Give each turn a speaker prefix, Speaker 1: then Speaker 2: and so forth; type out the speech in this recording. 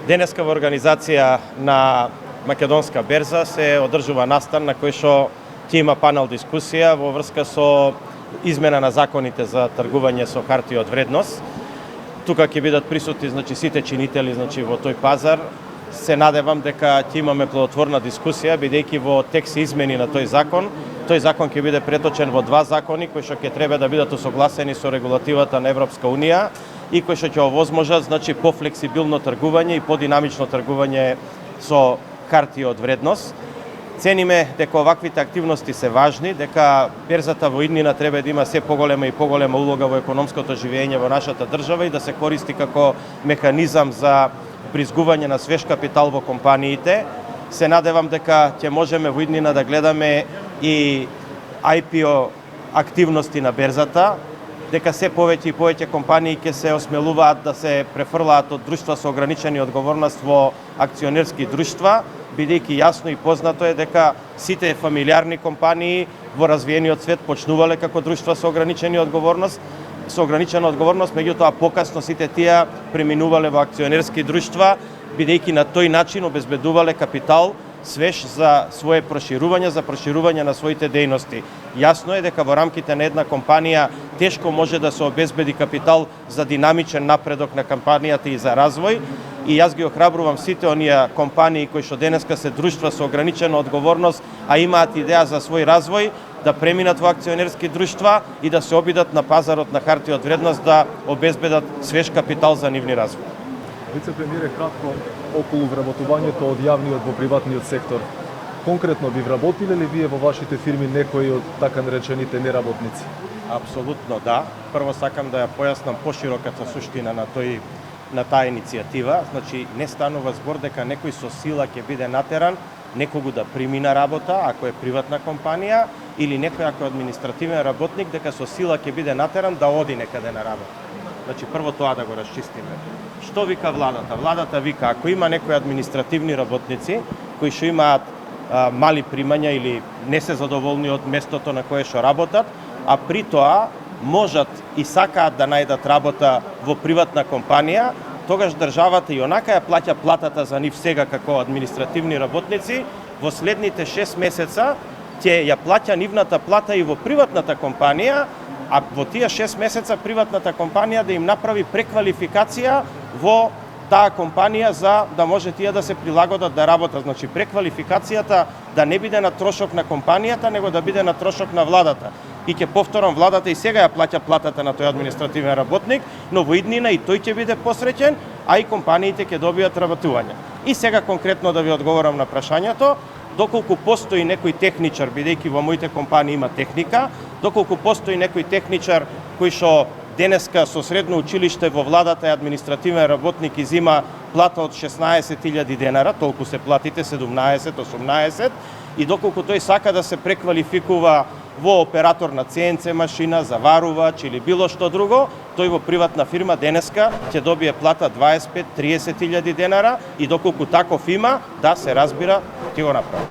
Speaker 1: Денеска во организација на Македонска берза се одржува настан на кој што ќе има панел дискусија во врска со измена на законите за тргување со хартија од вредност. Тука ќе бидат присутни сите чинители во тој пазар. Се надевам дека ќе имаме плодотворна дискусија, бидејќи во текст измени на тој закон ќе биде преточен во два закони кои што ќе треба да бидат усогласени со регулативата на Европска унија и кои што ќе овозможат пофлексибилно тргување и подинамично тргување со хартија од вредност. Цениме дека оваквите активности се важни, дека берзата во иднина треба да има се поголема и поголема улога во економското живење во нашата држава и да се користи како механизам за бризгување на свеж капитал во компаниите. Се надевам дека ќе можеме во иднина да гледаме и IPO активности на берзата, дека се повеќе и повеќе компании ќе се осмелуваат да се префрлаат од друштва со ограничени одговорност во акционерски друштва, бидејќи јасно и познато е дека сите фамилиарни компании во развиениот свет почнувале како друштва со ограничена одговорност, меѓутоа покасно сите тие преминувале во акционерски друштва, бидејќи на тој начин обезбедувале капитал свеж за свое проширување, за проширување на своите дејности. Јасно е дека во рамките на една компанија тешко може да се обезбеди капитал за динамичен напредок на компанијата и за развој, и јас ги охрабрувам сите оние компании кои што денеска се друштва со ограничена одговорност, а имаат идеја за свој развој, да преминат во акционерски друштва и да се обидат на пазарот на хартија од вредност да обезбедат свеж капитал за нивни развој.
Speaker 2: Вице-премиере, кратко околу вработувањето од јавниот во приватниот сектор. Конкретно би вработиле ли вие во вашите фирми некои од така наречените неработници?
Speaker 1: Апсолутно да. Прво сакам да ја појаснам пошироката суштина на таа иницијатива. Значи, не станува збор дека некој со сила ќе биде натеран некого да прими на работа, ако е приватна компанија, или некој ако е административен работник, дека со сила ќе биде натеран да оди некаде на работа. Значи, прво тоа да го расчистиме. Што вика владата? Владата вика, ако има некои административни работници кои што имаат мали примања или не се задоволни од местото на кое што работат, а при тоа можат и сакаат да најдат работа во приватна компанија, тогаш државата и онака ја плаќа платата за нив сега како административни работници, во следните 6 месеца ќе ја плаќа нивната плата и во приватната компанија, а во тие 6 месеца приватната компанија да им направи преквалификација во таа компанија за да може тие да се прилагодат да работат. Значи, преквалификацијата да не биде на трошок на компанијата, него да биде на трошок на владата. И ќе повторам, владата и сега ја плаќа платата на тој административен работник, но во иднина и тој ќе биде посреќен, а и компаниите ќе добијат работување. И сега конкретно да ви одговорам на прашањето, доколку постои некој техничар, бидејќи во моите компании има техника, доколку постои некој техничар кој што денеска со средно училиште во владата е административен работник и зима плата од 16.000 денара, толку се платите 17-18, и доколку тој сака да се преквалификува во оператор на CNC машина, заварувач или било што друго, тој во приватна фирма денеска ќе добие плата 25-30.000 денара и доколку таков има, да се разбира, ќе го направи.